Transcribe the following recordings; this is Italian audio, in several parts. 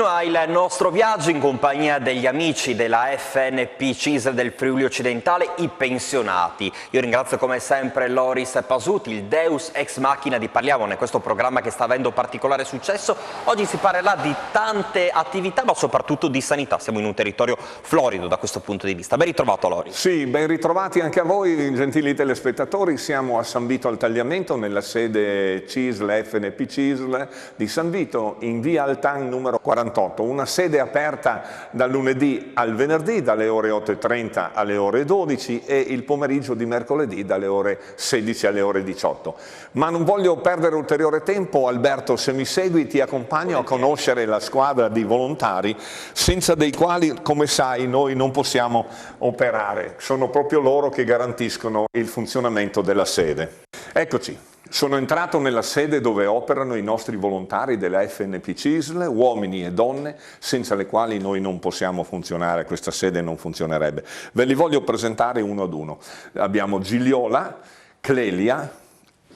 Continua il nostro viaggio in compagnia degli amici della FNP CISL del Friuli Occidentale, i pensionati. Io ringrazio come sempre Loris Pasuti, il Deus Ex Machina di Parliamone, questo programma che sta avendo particolare successo. Oggi si parlerà di tante attività, ma soprattutto di sanità. Siamo in un territorio florido da questo punto di vista. Ben ritrovato Loris. Sì, ben ritrovati anche a voi, gentili telespettatori. Siamo a San Vito al Tagliamento, nella sede CISL, FNP CISL di San Vito, in via Altan numero 48, una sede aperta dal lunedì al venerdì dalle ore 8:30 alle ore 12 e il pomeriggio di mercoledì dalle ore 16 alle ore 18. Ma non voglio perdere ulteriore tempo, Alberto, se mi segui ti accompagno a conoscere la squadra di volontari senza dei quali, come sai, noi non possiamo operare. Sono proprio loro che garantiscono il funzionamento della sede. Eccoci. Sono entrato nella sede dove operano i nostri volontari della FNP CISL, uomini e donne, senza le quali noi non possiamo funzionare, questa sede non funzionerebbe. Ve li voglio presentare uno ad uno. Abbiamo Gigliola, Clelia,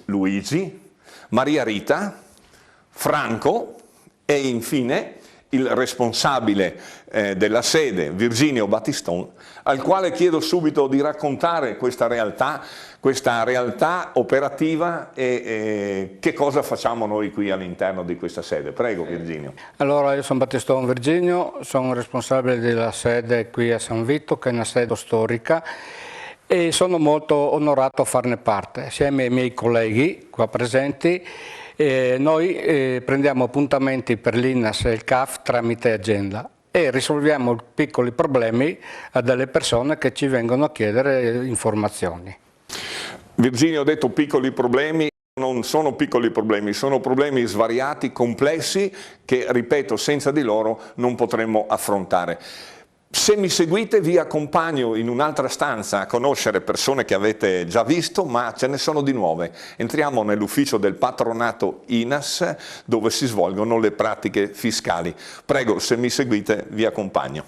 Luigi, Maria Rita, Franco e infine il responsabile della sede, Virginio Battiston, al quale chiedo subito di raccontare questa realtà operativa e che cosa facciamo noi qui all'interno di questa sede. Prego Virginio. Allora, io sono Battiston Virginio, sono responsabile della sede qui a San Vito, che è una sede storica, e sono molto onorato a farne parte, assieme ai miei colleghi qua presenti. Noi prendiamo appuntamenti per l'INAS e il CAF tramite agenda e risolviamo piccoli problemi a delle persone che ci vengono a chiedere informazioni. Virginio ha detto piccoli problemi. Non sono piccoli problemi, sono problemi svariati, complessi, che, ripeto, senza di loro non potremmo affrontare. Se mi seguite vi accompagno in un'altra stanza a conoscere persone che avete già visto, ma ce ne sono di nuove. Entriamo nell'ufficio del patronato INAS dove si svolgono le pratiche fiscali. Prego, se mi seguite vi accompagno.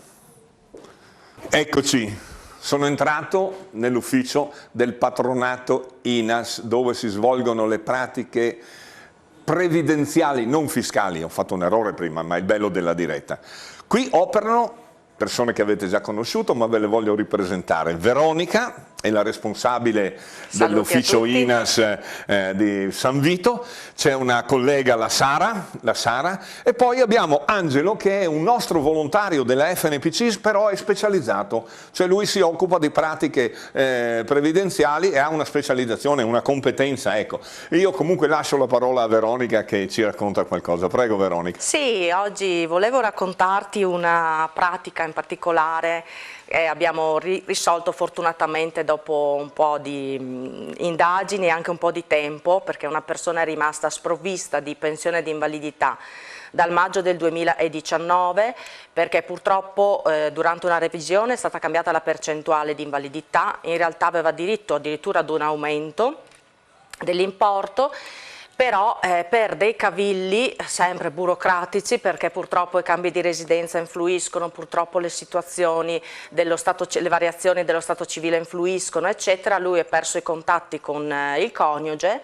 Eccoci, sono entrato nell'ufficio del patronato INAS dove si svolgono le pratiche previdenziali, non fiscali. Ho fatto un errore prima, ma è il bello della diretta. Qui operano persone che avete già conosciuto, ma ve le voglio ripresentare. Veronica è la responsabile dell'ufficio INAS di San Vito, c'è una collega, la Sara, e poi abbiamo Angelo che è un nostro volontario della FNP CISL, però è specializzato, cioè lui si occupa di pratiche previdenziali e ha una specializzazione, una competenza. Ecco, io comunque lascio la parola a Veronica che ci racconta qualcosa. Prego Veronica. Sì, oggi volevo raccontarti una pratica in particolare. Abbiamo risolto fortunatamente dopo un po' di indagini e anche un po' di tempo, perché una persona è rimasta sprovvista di pensione di invalidità dal maggio del 2019, perché purtroppo durante una revisione è stata cambiata la percentuale di invalidità. In realtà aveva diritto addirittura ad un aumento dell'importo, però per dei cavilli sempre burocratici, perché purtroppo i cambi di residenza influiscono, purtroppo le situazioni dello stato, le variazioni dello stato civile influiscono, eccetera, lui ha perso i contatti con il coniuge.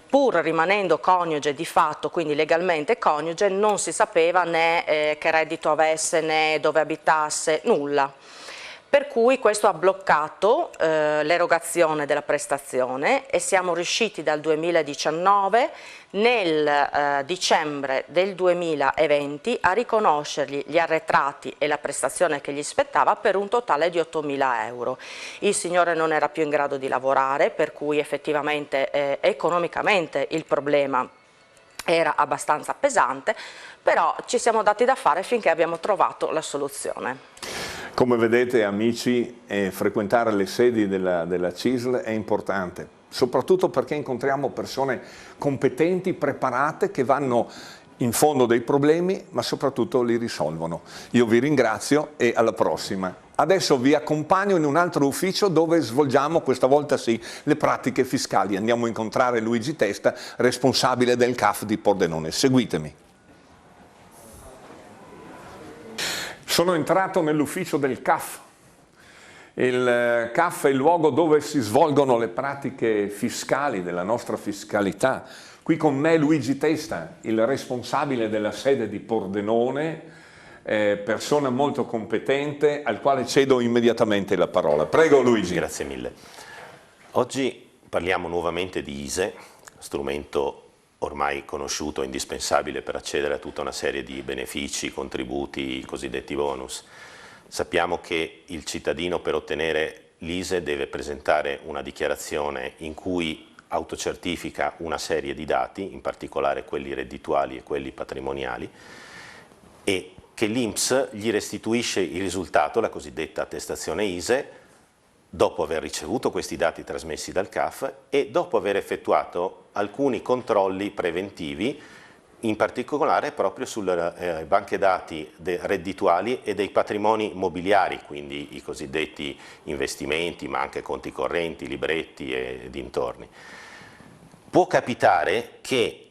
Pur rimanendo coniuge di fatto, quindi legalmente coniuge, non si sapeva né che reddito avesse né dove abitasse, nulla. Per cui questo ha bloccato l'erogazione della prestazione e siamo riusciti dal 2019 nel dicembre del 2020 a riconoscergli gli arretrati e la prestazione che gli spettava per un totale di 8.000 euro. Il signore non era più in grado di lavorare, per cui effettivamente economicamente il problema era abbastanza pesante, però ci siamo dati da fare finché abbiamo trovato la soluzione. Come vedete amici, frequentare le sedi della CISL è importante, soprattutto perché incontriamo persone competenti, preparate, che vanno in fondo dei problemi, ma soprattutto li risolvono. Io vi ringrazio e alla prossima. Adesso vi accompagno in un altro ufficio dove svolgiamo, questa volta sì, le pratiche fiscali. Andiamo a incontrare Luigi Testa, responsabile del CAF di Pordenone. Seguitemi. Sono entrato nell'ufficio del CAF. Il CAF è il luogo dove si svolgono le pratiche fiscali della nostra fiscalità. Qui con me Luigi Testa, il responsabile della sede di Pordenone, persona molto competente, al quale cedo immediatamente la parola. Prego Luigi. Grazie mille. Oggi parliamo nuovamente di ISEE, strumento ormai conosciuto, indispensabile per accedere a tutta una serie di benefici, contributi, i cosiddetti bonus. Sappiamo che il cittadino per ottenere l'ISEE deve presentare una dichiarazione in cui autocertifica una serie di dati, in particolare quelli reddituali e quelli patrimoniali, e che l'INPS gli restituisce il risultato, la cosiddetta attestazione ISEE, dopo aver ricevuto questi dati trasmessi dal CAF e dopo aver effettuato alcuni controlli preventivi, in particolare proprio sulle banche dati reddituali e dei patrimoni mobiliari, quindi i cosiddetti investimenti, ma anche conti correnti, libretti e dintorni. Può capitare che,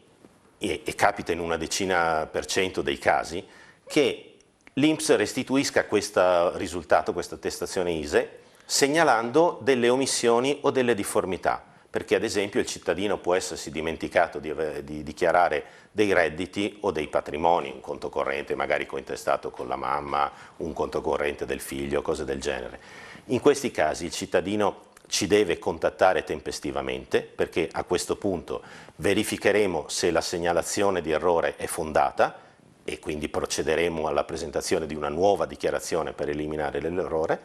e capita in una decina per cento dei casi, che l'INPS restituisca questo risultato, questa attestazione ISEE, segnalando delle omissioni o delle difformità, perché ad esempio il cittadino può essersi dimenticato di dichiarare dei redditi o dei patrimoni, un conto corrente magari cointestato con la mamma, un conto corrente del figlio, cose del genere. In questi casi il cittadino ci deve contattare tempestivamente, perché a questo punto verificheremo se la segnalazione di errore è fondata e quindi procederemo alla presentazione di una nuova dichiarazione per eliminare l'errore.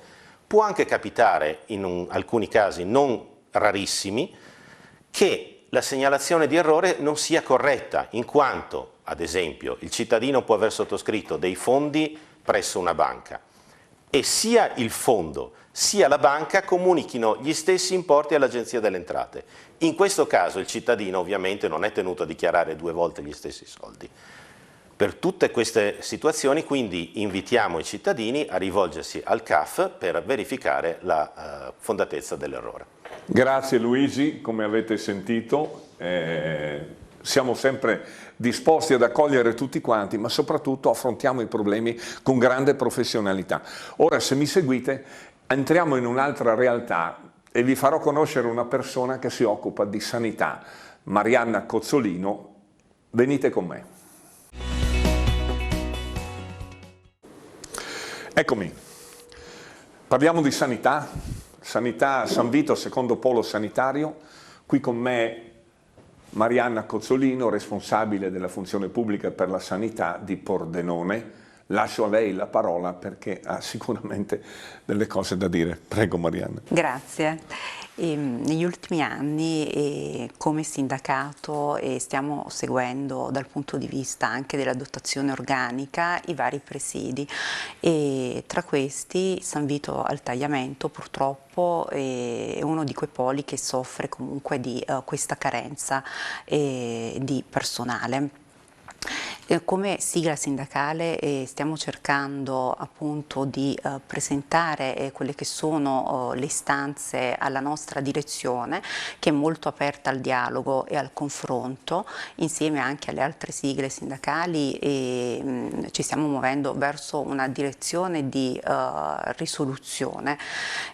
Può anche capitare, in alcuni casi non rarissimi, che la segnalazione di errore non sia corretta, in quanto, ad esempio, il cittadino può aver sottoscritto dei fondi presso una banca e sia il fondo sia la banca comunichino gli stessi importi all'Agenzia delle Entrate. In questo caso il cittadino ovviamente non è tenuto a dichiarare 2 volte gli stessi soldi. Per tutte queste situazioni quindi invitiamo i cittadini a rivolgersi al CAF per verificare la fondatezza dell'errore. Grazie Luigi, come avete sentito siamo sempre disposti ad accogliere tutti quanti, ma soprattutto affrontiamo i problemi con grande professionalità. Ora, se mi seguite, entriamo in un'altra realtà e vi farò conoscere una persona che si occupa di sanità, Marianna Cozzolino. Venite con me. Eccomi, parliamo di sanità, sanità San Vito, secondo polo sanitario. Qui con me Marianna Cozzolino, responsabile della funzione pubblica per la sanità di Pordenone. Lascio a lei la parola perché ha sicuramente delle cose da dire. Prego Marianna. Grazie. Negli ultimi anni come sindacato stiamo seguendo dal punto di vista anche della dotazione organica i vari presidi e tra questi San Vito al Tagliamento purtroppo è uno di quei poli che soffre comunque di questa carenza di personale. Come sigla sindacale stiamo cercando appunto di presentare quelle che sono le istanze alla nostra direzione, che è molto aperta al dialogo e al confronto insieme anche alle altre sigle sindacali, e ci stiamo muovendo verso una direzione di risoluzione,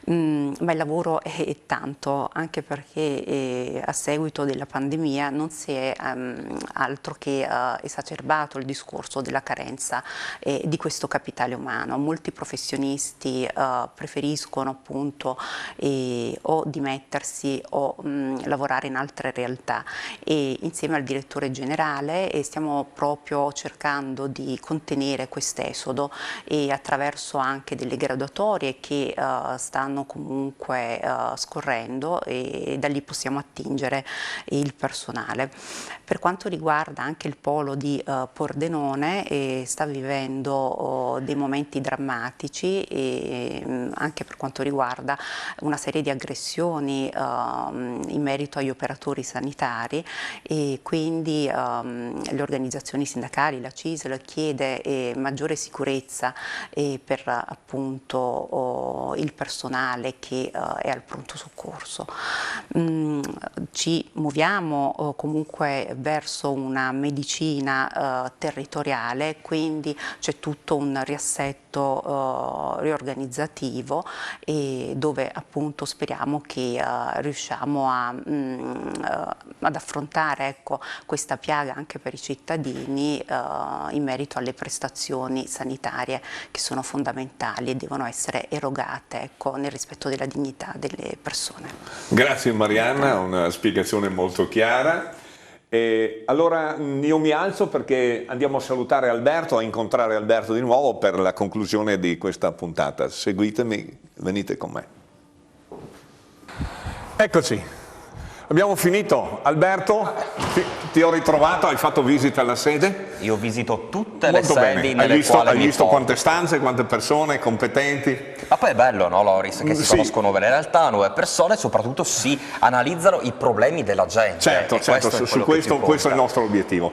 ma il lavoro è tanto, anche perché a seguito della pandemia non si è altro che esacerbato il discorso della carenza di questo capitale umano. Molti professionisti preferiscono appunto o dimettersi o lavorare in altre realtà, e insieme al direttore generale stiamo proprio cercando di contenere quest'esodo e attraverso anche delle graduatorie che stanno comunque scorrendo, e da lì possiamo attingere il personale. Per quanto riguarda anche il polo di Pordenone, sta vivendo dei momenti drammatici, e anche per quanto riguarda una serie di aggressioni in merito agli operatori sanitari, e quindi le organizzazioni sindacali, la CISL, chiede maggiore sicurezza per appunto il personale che è al pronto soccorso. Ci muoviamo comunque verso una medicina territoriale, quindi c'è tutto un riassetto riorganizzativo e dove appunto speriamo che riusciamo ad affrontare, ecco, questa piaga anche per i cittadini in merito alle prestazioni sanitarie che sono fondamentali e devono essere erogate, ecco, nel rispetto della dignità delle persone. Grazie Marianna, una spiegazione molto chiara. E allora io mi alzo perché andiamo a salutare Alberto, a incontrare Alberto di nuovo per la conclusione di questa puntata. Seguitemi, venite con me. Eccoci. Abbiamo finito. Alberto, ti ho ritrovato, hai fatto visita alla sede? Io visito tutte Molto le sedi bene. nelle quali Hai mi visto porto. quante stanze, quante persone competenti? Ma poi è bello, no, Loris, che si Sì. conoscono nuove realtà, nuove persone e soprattutto si analizzano i problemi della gente. Certo, E certo, questo è su quello che questo più è il conta. nostro obiettivo.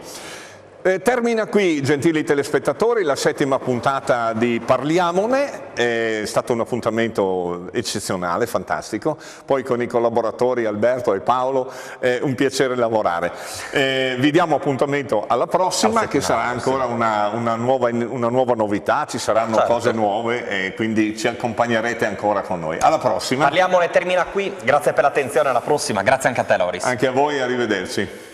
Termina qui, gentili telespettatori, la 7ª puntata di Parliamone. È stato un appuntamento eccezionale, fantastico. Poi con i collaboratori Alberto e Paolo è un piacere lavorare. Vi diamo appuntamento alla prossima, che sarà ancora una nuova novità, ci saranno Certo. cose nuove e quindi ci accompagnerete ancora con noi. Alla prossima. Parliamone termina qui, grazie per l'attenzione, alla prossima, grazie anche a te Loris. Anche a voi, arrivederci.